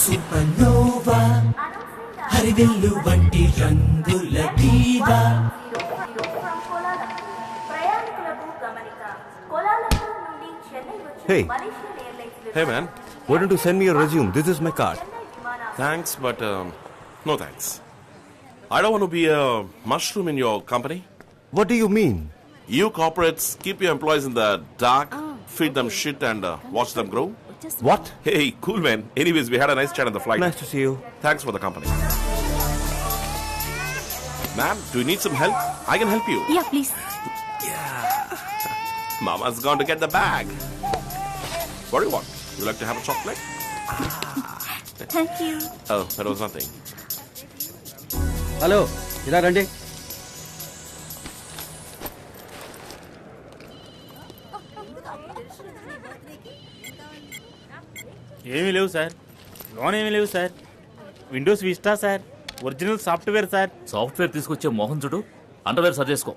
Supernova హరివిల్లు వంటి రంగుల దీవా. Hey. Hey man, why don't you send me your resume? This is my card. Thanks, but no thanks. I don't want to be a mushroom in your company. What do you mean? You corporates keep your employees in the dark, feed them shit and watch them grow. What? Hey, cool man. Anyways, we had a nice chat on the flight. Nice to see you. Thanks for the company. Ma'am, do you need some help? I can help you. Yeah, please. Mama's gone to get the bag. What do you want? You like to have a chocolate? Thank you. Oh, that was nothing. Hello ఇలా రండి. ఏమీ లేవు sir, loan ఏమీ లేవు sir. Windows vista sir, original software sir. Software తీసుకొచ్చే మోహన్ చూడు, underwear సరి చేసుకో.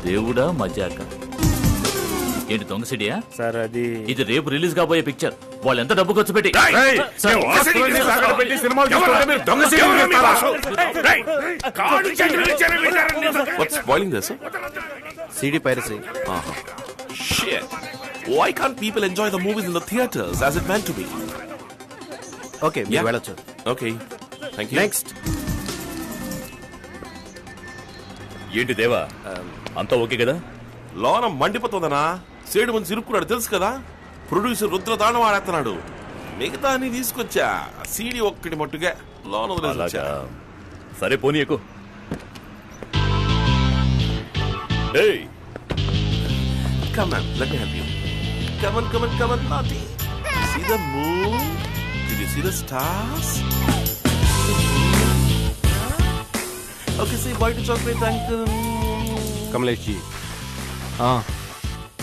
దేవుడా మజాక. ఏంటి దొంగ సిడియా సార్ అది ఇది రేపు రిలీజ్ కాబోయే పిక్చర్. వాళ్ళు ఎంత డబ్బు ఖర్చు పెట్టి What's spoiling this? CD piracy. Shit. Why can't people enjoy the movies in the theaters as it meant to be? Okay మీరు వెళ్ళొచ్చు. Okay. Thank you. నెక్స్ట్. ఏంటి దేవా అంతా ఓకే కదా? లోన మండిపోతుందనా? సేడు ముందు సిరుక్కున్నాడు తెలుసు కదా. ప్రొడ్యూసర్ రుద్ర తాండవం ఆడేస్తున్నాడు. మిగతా అన్ని తీసుకొచ్చా. సీడీ ఒక్కటి మట్టుగా లోన వదిలేసొచ్చా. సరే పోనీ ఎక్కువ. Come on, let me help you. Come on, naughty. See the moon? Did you see the stars? Okay, say white chocolate uncle. Kamlesh ji,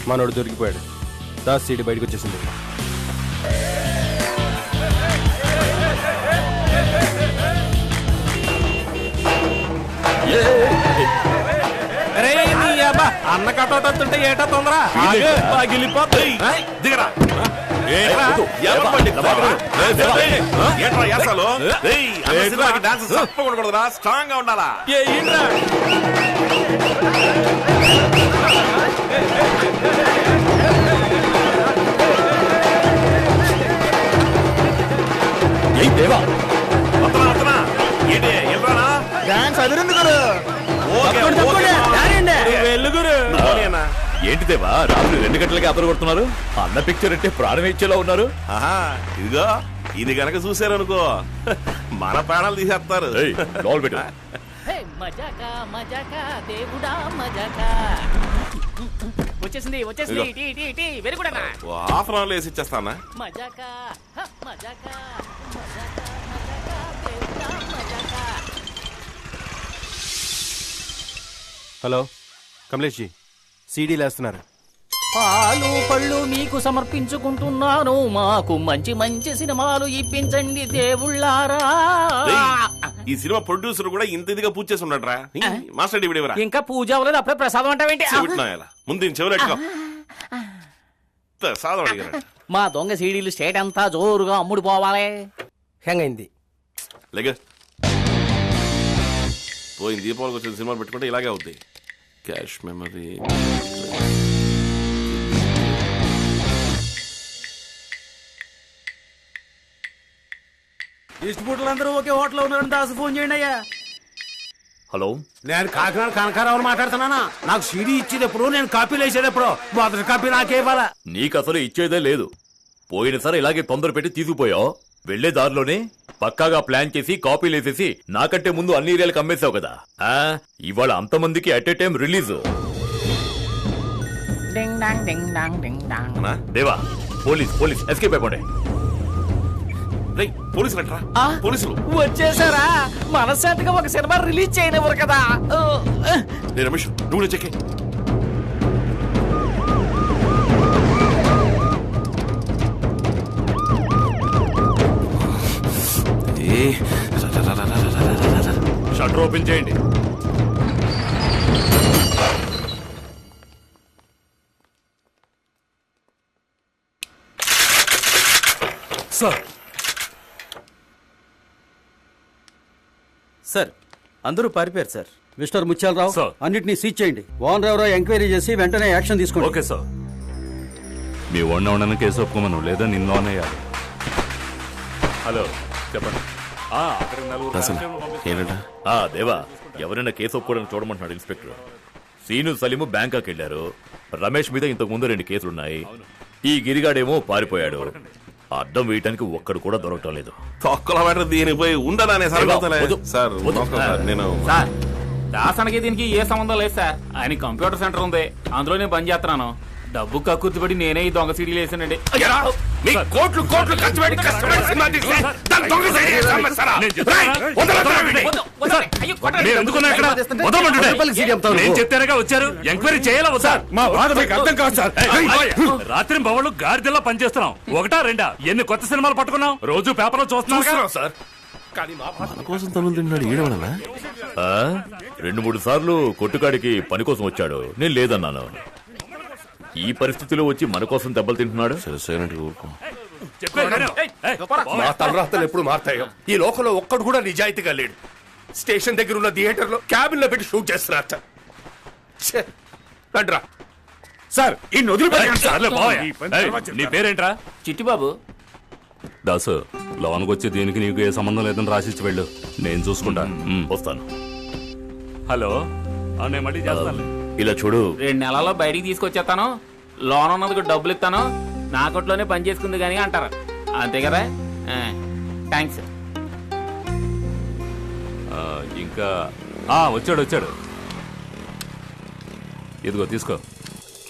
మనోడు దొరికిపోయాడు. దాస్ సీడీ బయటకు వచ్చేసింది. అన్న కట్టవుతుంటే ఏటా తొందర దిగరా డాన్స్ తప్పకూడదురా, స్ట్రాంగ్ గా ఉండాలా. దేవా ఏంటి దేవా రాత్రి 2 గంటలకి అదరు కొడుతున్నారు? అన్న పిక్చర్ అంటే ప్రాణం ఇచ్చేలా ఉన్నారు. ఇదిగో ఇది గనక చూసారనుకో మన ప్రాణాలు తీసేస్తారు. వచ్చేసింది వెరీ గుడ్ అన్న. హాఫ్ అన్ అవర్ వేసి ఇచ్చేస్తానా? హలో కమలేష్ జీ, సీడీలు వేస్తున్నారు. పాలు పళ్ళు మీకు సమర్పించుకుంటున్నాను. మాకు మంచి మంచి సినిమాలు ఇప్పించండి దేవుళ్ళారా. ఈ సినిమా ప్రొడ్యూసర్ కూడా ఇంత ఇదిగా పూజ చేసి ఉన్నాడు రా. మాస్టర్ డివిడేవరా ఇంకా పూజ అవ్వలేదు, అప్పుడే ప్రసాదం అంటావేంటి? ముందు చెవులెట్టుకో. ప్రసాదం అడిగారు. మా దొంగ సీడీలు స్టేట్ అంతా జోరుగా అమ్ముడు పోవాలి. హ్యాంగ్ అయింది. లేక పోయింది. దీపావళికి వచ్చిన సినిమా పెట్టుకుంటే ఇలాగే అవుద్ది. Cache memory. డిస్ట్రిబ్యూటర్లు అందరూ ఒకే హోటల్ ఉన్నారని దాసు ఫోన్ చేయండి అయ్యా. హలో, నేను కాకినాడ కనకారావు మాట్లాడుతున్నానా? నాకు సీడీ ఇచ్చేటప్పుడు నేను కాపీలు వేసేటప్పుడు మొదటి కాపీ నాకే ఇవ్వాలా? నీకు అసలు ఇచ్చేదే లేదు. పోయినసారి ఇలాగే తొందర పెట్టి తీసుకుపోయావు. వెళ్లే దారిలోనే పక్కాగా ప్లాన్ చేసి కాపీలు వేసేసి నాకంటే ముందు అన్ని ఏరియాలకు అమ్మేశావు కదా. ఇవాళ అంతమందికి అట్ ఏ టైం రిలీజ్. దేవా పోలీస్ ఎస్కేప్ అయిపోండి. పోలీసులు వచ్చేసారా? మనశ్శాంతిగా ఒక సినిమా రిలీజ్ చేయనివ్వరు కదా. రమేష్ నువ్వు చెక్కే. షట్టర్ ఓపెన్ చేయండి. సార్ సార్ అందరూ పారిపోయారు సార్. మిస్టర్ ముత్యాలరావు అన్నిటినీ సీజ్ చేయండి. ఓనర్ ఎవరో ఎంక్వైరీ చేసి వెంటనే యాక్షన్ తీసుకోండి. Okay sir. మీ వండవడానికి కేసు ఒప్పుకోమను, లేదా నిన్ను అన్నయ్యాలి. హలో చెప్పండి. దేవా ఎవరైనా కేసు ఒప్పుకోవడానికి చూడమంటున్నాడు ఇన్స్పెక్టర్. సీను సలీము బ్యాంకాక్ వెళ్లారు. రమేష్ మీద ఇంతకు ముందు 2 కేసులున్నాయి. ఈ గిరిగాడేమో పారిపోయాడు. అడ్డం వేయటానికి ఒక్కడు కూడా దొరకటం లేదు. తొక్కల దీనిపై ఉండదానే సార్. నేను సార్ దాసనకి దీనికి ఏ సంబంధం లేదు సార్. ఆయన కంప్యూటర్ సెంటర్ ఉంది, అందులో నేను పని చేస్తున్నాను. డబ్బు కక్కుర్తిపడి నేనే ఈ దొంగ సీడీలు వేసానండి. కోట్లు ఖర్చు పెట్టి కష్టపడి సినిమా తీస్తే దాన్ని దొంగ సీడీ చేసి అమ్మేస్తారా? నేను చెప్తానుగా వచ్చారు. ఎంక్వైరీ చేయాలా సార్? మా బాధ మీకు అర్థం కాదు సార్. రాత్రి బవళ్ళు గాడిదల్లా పనిచేస్తున్నాం. 1 2 ఎన్ని కొత్త సినిమాలు పట్టుకున్నాం. రోజు పేపర్లో చూస్తున్నాం సార్. మన కోసం తనులు తిన్నాడు ఏడవడనా? 2-3 సార్లు కొట్టుకాడికి పని కోసం వచ్చాడు. నేను లేదన్నాను. ఈ పరిస్థితిలో వచ్చి మన కోసం దెబ్బలు తింటున్నాడు. మా తలరాతలు ఎప్పుడు మారుతాయో. ఈ లోకంలో ఒక్కడు కూడా నిజాయితీగా లేడు. స్టేషన్ దగ్గర ఉన్న థియేటర్ లో క్యాబిన్ లో పెట్టి షూట్ చేస్తున్నారు. సార్ ఈ నీ పేరేంట్రా? చిట్టిబాబు. దాసు లోనికి వచ్చి దీనికి నీకు ఏ సంబంధం లేదని రాసిచ్చి వెళ్ళు, నేను చూసుకుంటా. వస్తాను. హలో నేను మళ్ళీ చేస్తాను. ఇలా చూడు, 2 నెలల్లో బయటికి తీసుకొచ్చేస్తాను. లోన్ ఉన్నందుకు డబ్బులు ఇస్తాను. నా కొట్లోనే పని చేసుకుంది కానీ అంటారు. అంతే కదా? థ్యాంక్స్. ఇంకా వచ్చాడు. ఇదిగో తీసుకో.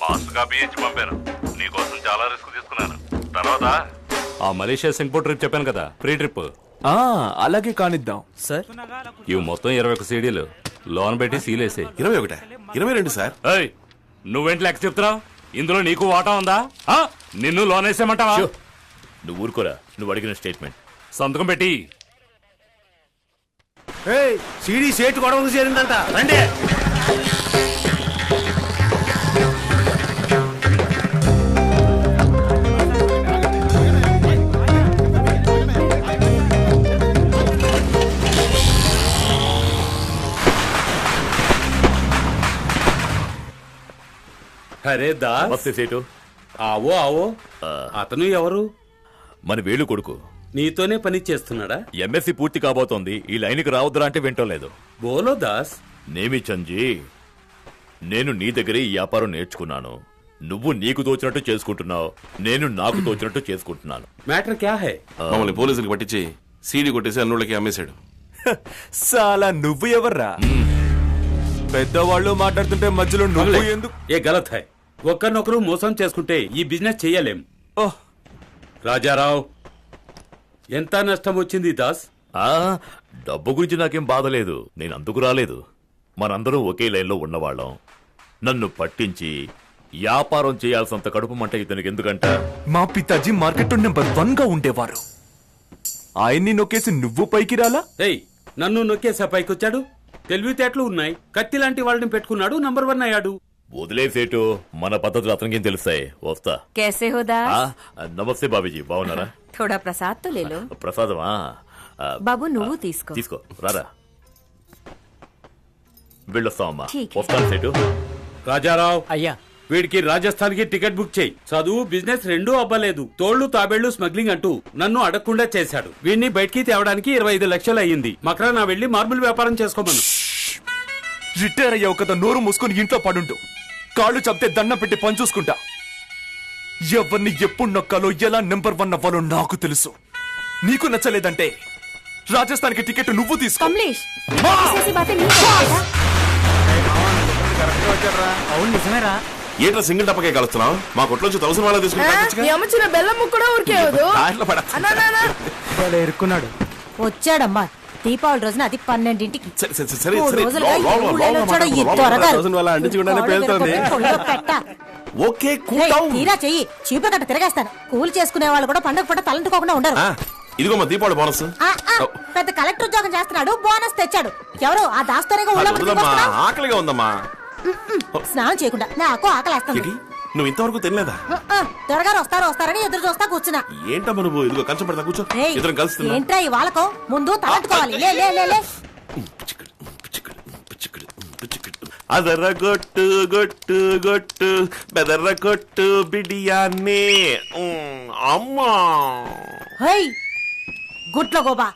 మాస్టర్ కాపీ ఇచ్చి పంపాను. నీకోసం చాలా రిస్క్ తీసుకున్నాను. తర్వాత మలేషియా సింగపూర్ ట్రిప్ చెప్పాను కదా, ఫ్రీ ట్రిప్. అలాగే కానిద్దాం సార్ ఇవి మొత్తం 21 సీడీలు. లోన్ పెట్టి సీలేసే. 21 22 సార్. నువ్వేంటి లెక్క చెప్తున్నావు? ఇందులో నీకు వాటా ఉందా? నిన్ను లోన్ వేసేమంటావా? నువ్వు ఊరుకోరా. నువ్వు అడిగిన స్టేట్మెంట్ సంతకం పెట్టి. సీడీ సేటు గొడవకు చేరిందంట. రండి. అరే దాస్, సేటు. ఆవో అతను ఎవరు? మన వేలు కొడుకు. నీతోనే పని చేస్తున్నాడా? ఎంఎస్సి పూర్తి కాబోతోంది. ఈ లైన్కి రావద్దురా అంటే వింటలేదు. బోలో దాస్. నేమి చంజీ, నేను నీ దగ్గరే ఈ వ్యాపారం నేర్చుకున్నాను. నువ్వు నీకు తోచినట్టు చేసుకుంటున్నావు, నేను నాకు తోచినట్టు చేసుకుంటున్నాను. మ్యాటర్ క్యా హై? మమ్మల్ని పోలీసులకు పట్టించి సీడీ కొట్టేసి అన్నుళ్ళకి అమ్మేశాడు. సాలా నువ్వు ఎవర్రా? పెద్దవాళ్ళు మాట్లాడుతుంటే మధ్యలో నువ్వు ఎందుకు? ఏ గలత్ హై. ఒక్కరినొకరు మోసం చేసుకుంటే ఈ బిజినెస్ చెయ్యలేం. ఓహ్ రాజారావు, ఎంత నష్టం వచ్చింది దాస్? డబ్బు గురించి నాకేం బాధ లేదు. నేను అందుకు రాలేదు. మనందరం ఒకే లైన్లో ఉన్నవాళ్ళం. నన్ను పట్టించి వ్యాపారం చేయాల్సినంత కడుపు మంట ఇతనికి ఎందుకంట? మా పితాజీ మార్కెట్ నెంబర్ 1 గా ఉండేవారు. ఆయన్ని నొక్కేసి నువ్వు పైకి రాలా? నన్ను నొక్కేసా పైకొచ్చాడు. తెలివితేటలు ఉన్నాయి. కత్తి లాంటి వాళ్ళని పెట్టుకున్నాడు, నంబర్ 1 అయ్యాడు. వదిలేసేటు, మన పద్ధతులు అతనికేం తెలుస్తాయి. వస్తా. कैसे हो दास? నమస్తే బాబీజీ, బాగున్నారా? थोड़ा प्रसाद तो ले लो. ప్రసాదమా? బాబు నువ్వు తీసుకో. తీసుకో, రారా. వెళ్ళొస్తామమ్మా. ठीक है. వస్తాను సేటు. రాజారావు అయ్యా, వీడికి రాజస్థాన్ కి టికెట్ బుక్ చేయి. చదువు బిజినెస్ రెండూ అవ్వలేదు. తోళ్లు తాబేళ్లు స్మగ్లింగ్ అంటూ నన్ను అడగకుండా చేశాడు. వీడిని బయటికి తేవడానికి 25 లక్షలు అయ్యింది. మకరా వెళ్ళి మార్బుల్ వ్యాపారం చేసుకోమను. రిటైర్ అయ్యావు కదా, నోరు మూసుకుని ఇంట్లో పడుంటూ. కాళ్ళు చంపితే దండం పెట్టి పని చూసుకుంటా. ఎవరిని ఎప్పుడు నొక్కాలో, ఎలా నెంబర్ 1 అవ్వాలో నాకు తెలుసు. నీకు నచ్చలేదంటే రాజస్థాన్ కి టికెట్ నువ్వు తీసుకో. కమలేష్, ऐसी बातें नहीं करता. అవును నిజమేరా. ఏంట్రా సింగిల్ టప్పకే కలుస్తున్నావు? మా కొట్లోంచి 1000 వాళ్ళ అమ్మచిన బెల్లం ముక్కడా ఊరికేవదు. ఇరుక్కున్నాడు. వచ్చాడమ్మా దీపావళి రోజున, అది 12ంటికి. సరే ఓకే తీరా చెయ్యి, చీపురు కట్ట తిరగేస్తాను. కూలి చేసుకునే వాళ్ళు కూడా పండగ పూట తలంటుకోకుండా ఉండరు. ఇదిగో మా దీపావళి బోనస్. పెద్ద కలెక్టర్ ఉద్యోగం చేస్తున్నాడు, బోనస్ తెచ్చాడు. ఎవరు ఆ దాస్తోనే ఆకలిగా ఉందమ్మా. స్నానం చేయకుండా నాకు ఆకలేస్తుంది. నువ్వు ఇంతవరకు తినలేదా త్వరగా వస్తారని ఎదురు చూస్తా కూర్చున్నా. ఏంటమ్మా నువ్వు ఇదిగో కంచం పెడతా కూర్చో. ఏయ్, ఇద్దరం కలిసి తిందాం. ఏంట్రా ఈ వాళ్ళకో ముందు తలంటుకోవాలి. లే లే లే లే అదర గొట్టు గొట్టు గొట్టు బెదర్ర కొట్టు బిడియాన్ని అమ్మా. హై గుట్లో గోబా,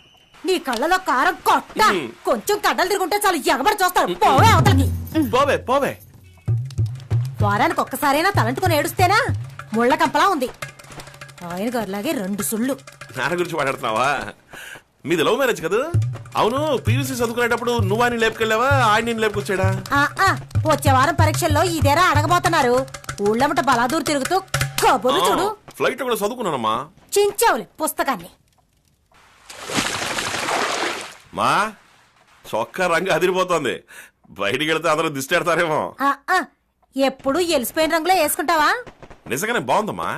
నీ కళ్ళలో కారం కొట్ట. కొంచెం కడ్డలు తిరుగుంటే చాలు ఎగబడి చూస్తారు. పోవే అవతలకి. పోవే పోవే. వారానికి ఒక్కసారైనా తలంటుకొని ఏడుస్తేనా ముళ్ళ కంపలా ఉంది. ఆయన గారిలాగే 2 సుళ్ళు. నాన్న గురించి మాట్లాడుతున్నావా? మీది లవ్ మ్యారేజ్ కదా? అవును, పీయూసీ చదువుకునేటప్పుడు నువ్వు ఆయన లేపుకెళ్ళావా, ఆయన నేను లేపుకొచ్చాడా? వచ్చే వారం పరీక్షల్లో ఇదేరా అడగబోతున్నారు. ఊళ్ళమట బలాదూరు తిరుగుతూ కబుర్లు చూడు. ఫ్లైట్ కూడా చదువుకున్నానమ్మా. చించావులే పుస్తకాన్ని. మా చొక్కా రంగు అదిరిపోతుంది. బయటికి వెళ్తే అందరూ దిష్టి పెడతారేమో. ఎప్పుడు ఎలిసిపోయిన రంగులో వేసుకుంటావా? నిజంగానే బాగుందమ్మా,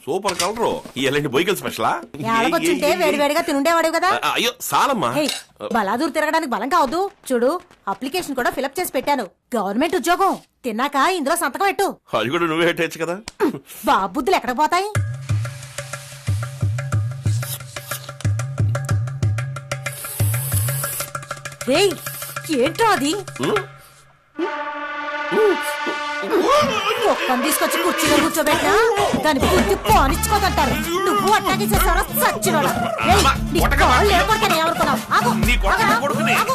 సూపర్ కలరు. ఇలాంటి బొయ్యకల్ స్పెషలా? ఏడకొచ్చుంటే వేడివేడిగా తినుండేవాడు కదా. అయ్యో సాలమ్మా. బలాదూరు తిరగడానికి బలం కావద్దు. చూడు, అప్లికేషన్ కూడా ఫిలప్ చేసి పెట్టాను. గవర్నమెంట్ ఉద్యోగం. తిన్నాక ఇందులో సంతకం పెట్టు. అది కూడా నువ్వే పెట్టచ్చు కదా. బాబుద్దులు ఎక్కడికి పోతాయి? ఏంట్రా అది? కుక్కను తీసుకొచ్చి కుర్చీలో కూర్చోబెట్టా దాని బుద్ధి పోనిచ్చుకోదంటారు. నువ్వు అట్టాగే చేసావా సచ్చినోడా? లేకపోతే ఎవరుకున్నావు? ఆగు, ఆగు,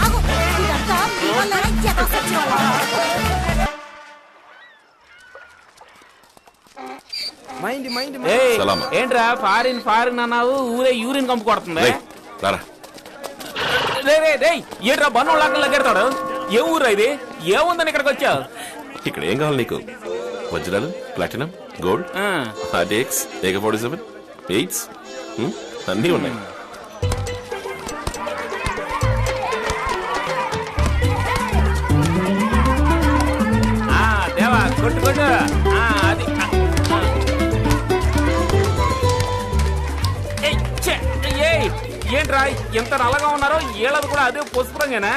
ఆగు. ఇదంతా మీ వల్లనే ఎదో సచ్చినోడా. ఏంట్రా ఫారిన్ అన్నావు, ఊరే యూరిన్ కంపు కొడుతుంది. ఏంట్రా బన్ను లగ్గెడతాడు? ఏ ఊరా ఇది? ఏముందని ఇక్కడికి వచ్చావు? ఇక్కడ ఏం కావాలి నీకు? వజ్రాలు, ప్లాటినం, గోల్డ్, ADX, AK-47, 8 అన్నీ ఉన్నాయి. దేవా కొట్టు కొట్టు. అది ఏంట్రా ఎంత నల్లగా ఉన్నారో? ఏళ్ళది కూడా అదే పసుపు రంగేనా?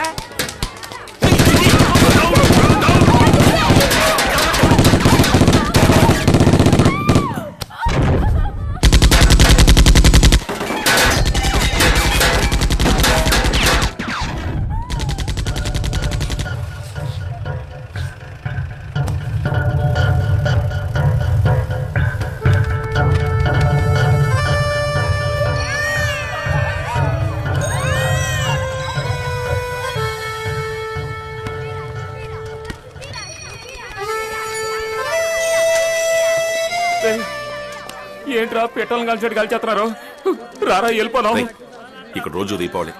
ఏంట్రా పెట్రోల్ కలిసేట్టు కలిచేస్తున్నారు? రారా వెళ్ళిపోదాం. ఇక్కడ రోజు దీపావళి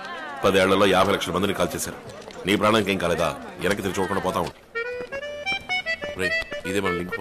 10 ఏళ్లలో 50 లక్షల మందిని కాల్ చేశారు. నీ ప్రాణానికి ఏం కాలేదా? వెనక్కి తిరిగి చూడకుండా పోతా ఉంటా. ఇదే మన లింక్.